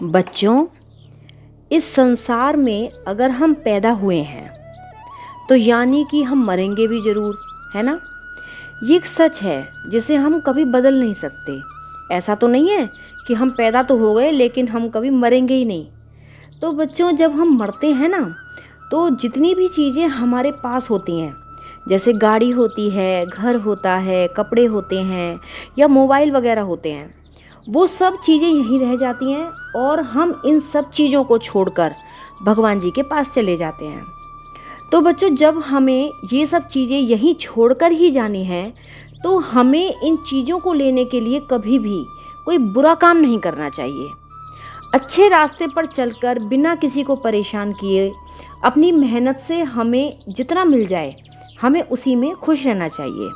बच्चों, इस संसार में अगर हम पैदा हुए हैं तो यानी कि हम मरेंगे भी ज़रूर, है ना। ये एक सच है जिसे हम कभी बदल नहीं सकते। ऐसा तो नहीं है कि हम पैदा तो हो गए लेकिन हम कभी मरेंगे ही नहीं। तो बच्चों, जब हम मरते हैं ना, तो जितनी भी चीज़ें हमारे पास होती हैं, जैसे गाड़ी होती है, घर होता है, कपड़े होते हैं या मोबाइल वगैरह होते हैं, वो सब चीज़ें यहीं रह जाती हैं और हम इन सब चीज़ों को छोड़कर भगवान जी के पास चले जाते हैं। तो बच्चों, जब हमें ये सब चीज़ें यहीं छोड़कर ही जानी हैं, तो हमें इन चीज़ों को लेने के लिए कभी भी कोई बुरा काम नहीं करना चाहिए। अच्छे रास्ते पर चलकर बिना किसी को परेशान किए अपनी मेहनत से हमें जितना मिल जाए, हमें उसी में खुश रहना चाहिए।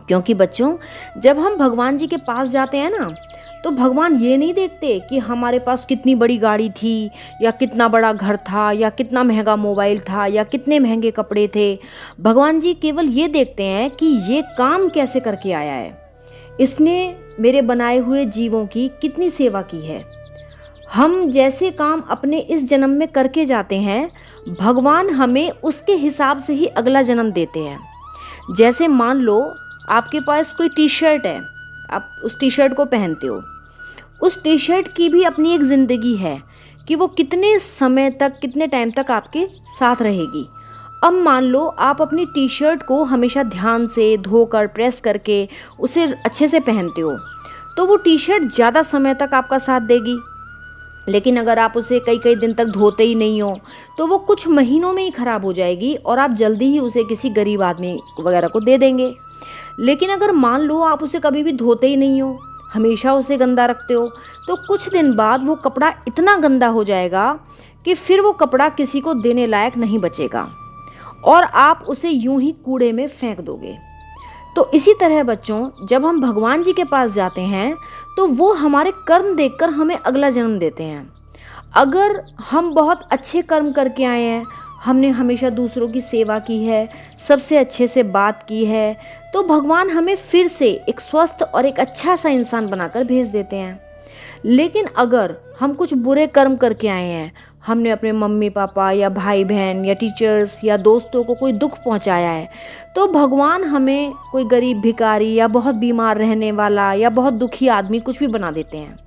क्योंकि बच्चों, जब हम भगवान जी के पास जाते हैं ना, तो भगवान ये नहीं देखते कि हमारे पास कितनी बड़ी गाड़ी थी या कितना बड़ा घर था या कितना महंगा मोबाइल था या कितने महंगे कपड़े थे। भगवान जी केवल ये देखते हैं कि ये काम कैसे करके आया है, इसने मेरे बनाए हुए जीवों की कितनी सेवा की है। हम जैसे काम अपने इस जन्म में करके जाते हैं, भगवान हमें उसके हिसाब से ही अगला जन्म देते हैं। जैसे मान लो आपके पास कोई टी शर्ट है, आप उस टी शर्ट को पहनते हो। उस टी शर्ट की भी अपनी एक ज़िंदगी है कि वो कितने समय तक, कितने टाइम तक आपके साथ रहेगी। अब मान लो आप अपनी टी शर्ट को हमेशा ध्यान से धोकर प्रेस करके उसे अच्छे से पहनते हो, तो वो टी शर्ट ज़्यादा समय तक आपका साथ देगी। लेकिन अगर आप उसे कई कई दिन तक धोते ही नहीं हो, तो वो कुछ महीनों में ही ख़राब हो जाएगी और आप जल्दी ही उसे किसी गरीब आदमी वगैरह को दे देंगे। लेकिन अगर मान लो आप उसे कभी भी धोते ही नहीं हो, हमेशा उसे गंदा रखते हो, तो कुछ दिन बाद वो कपड़ा इतना गंदा हो जाएगा कि फिर वो कपड़ा किसी को देने लायक नहीं बचेगा और आप उसे यूं ही कूड़े में फेंक दोगे। तो इसी तरह बच्चों, जब हम भगवान जी के पास जाते हैं, तो वो हमारे कर्म देखकर हमें अगला जन्म देते हैं। अगर हम बहुत अच्छे कर्म करके आए हैं, हमने हमेशा दूसरों की सेवा की है, सबसे अच्छे से बात की है, तो भगवान हमें फिर से एक स्वस्थ और एक अच्छा सा इंसान बनाकर भेज देते हैं। लेकिन अगर हम कुछ बुरे कर्म करके आए हैं, हमने अपने मम्मी पापा या भाई बहन या टीचर्स या दोस्तों को कोई दुख पहुंचाया है, तो भगवान हमें कोई गरीब भिखारी या बहुत बीमार रहने वाला या बहुत दुखी आदमी कुछ भी बना देते हैं।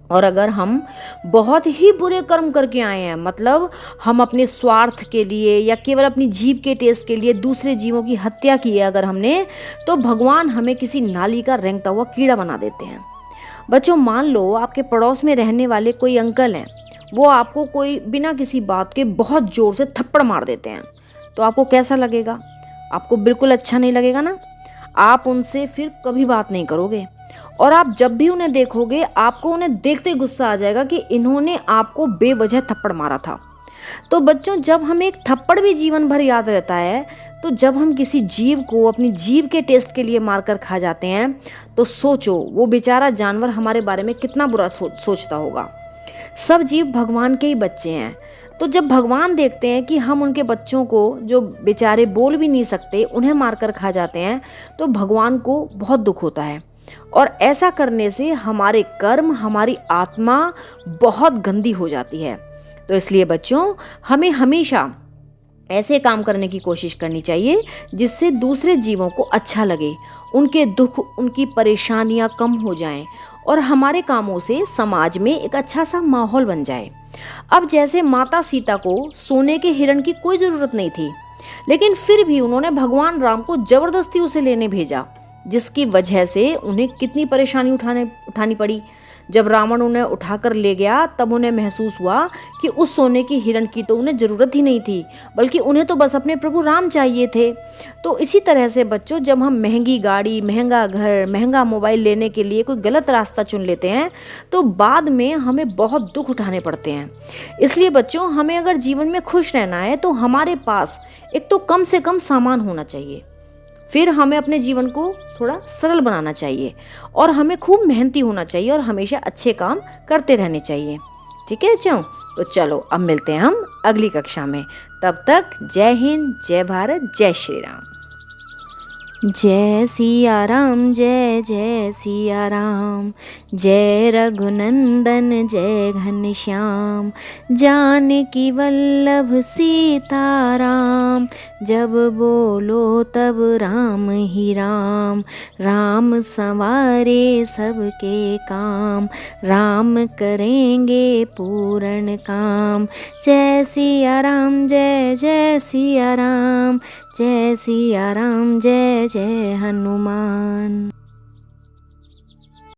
और अगर हम बहुत ही बुरे कर्म करके आए हैं, मतलब हम अपने स्वार्थ के लिए या केवल अपनी जीभ के टेस्ट के लिए दूसरे जीवों की हत्या की है अगर हमने, तो भगवान हमें किसी नाली का रेंगता हुआ कीड़ा बना देते हैं। बच्चों, मान लो आपके पड़ोस में रहने वाले कोई अंकल हैं, वो आपको कोई बिना किसी बात के बहुत ज़ोर से थप्पड़ मार देते हैं, तो आपको कैसा लगेगा? आपको बिल्कुल अच्छा नहीं लगेगा ना। आप उनसे फिर कभी बात नहीं करोगे और आप जब भी उन्हें देखोगे, आपको उन्हें देखते ही गुस्सा आ जाएगा कि इन्होंने आपको बेवजह थप्पड़ मारा था। तो बच्चों, जब हमें एक थप्पड़ भी जीवन भर याद रहता है, तो जब हम किसी जीव को अपनी जीभ के टेस्ट के लिए मारकर खा जाते हैं, तो सोचो वो बेचारा जानवर हमारे बारे में कितना बुरा सोचता होगा। सब जीव भगवान के ही बच्चे हैं, तो जब भगवान देखते हैं कि हम उनके बच्चों को, जो बेचारे बोल भी नहीं सकते, उन्हें मारकर खा जाते हैं, तो भगवान को बहुत दुख होता है। और ऐसा करने से हमारे कर्म, हमारी आत्मा बहुत गंदी हो जाती है। तो इसलिए बच्चों, हमें हमेशा ऐसे काम करने की कोशिश करनी चाहिए जिससे दूसरे जीवों को अच्छा लगे, उनके दुख, उनकी परेशानियां कम हो जाएं और हमारे कामों से समाज में एक अच्छा सा माहौल बन जाए। अब जैसे माता सीता को सोने के हिरण की कोई ज़रूरत नहीं थी, लेकिन फिर भी उन्होंने भगवान राम को ज़बरदस्ती उसे लेने भेजा, जिसकी वजह से उन्हें कितनी परेशानी उठानी पड़ी। जब रावण उन्हें उठाकर ले गया, तब उन्हें महसूस हुआ कि उस सोने की हिरण की तो उन्हें ज़रूरत ही नहीं थी, बल्कि उन्हें तो बस अपने प्रभु राम चाहिए थे। तो इसी तरह से बच्चों, जब हम महंगी गाड़ी, महंगा घर, महंगा मोबाइल लेने के लिए कोई गलत रास्ता चुन लेते हैं, तो बाद में हमें बहुत दुख उठाने पड़ते हैं। इसलिए बच्चों, हमें अगर जीवन में खुश रहना है, तो हमारे पास एक तो कम से कम सामान होना चाहिए। फिर हमें अपने जीवन को थोड़ा सरल बनाना चाहिए और हमें खूब मेहनती होना चाहिए और हमेशा अच्छे काम करते रहने चाहिए। ठीक है बच्चों? तो चलो, अब मिलते हैं हम अगली कक्षा में। तब तक जय हिंद, जय भारत, जय श्री राम। जय सिया राम, जय जय सिया राम, जय रघुनंदन जय घनश्याम, जानकी वल्लभ सीताराम, जब बोलो तब राम ही राम, राम संवारे सबके काम, राम करेंगे पूर्ण काम। जय सिया राम, जय जय सिया राम, जय सिया राम, जय जय हनुमान।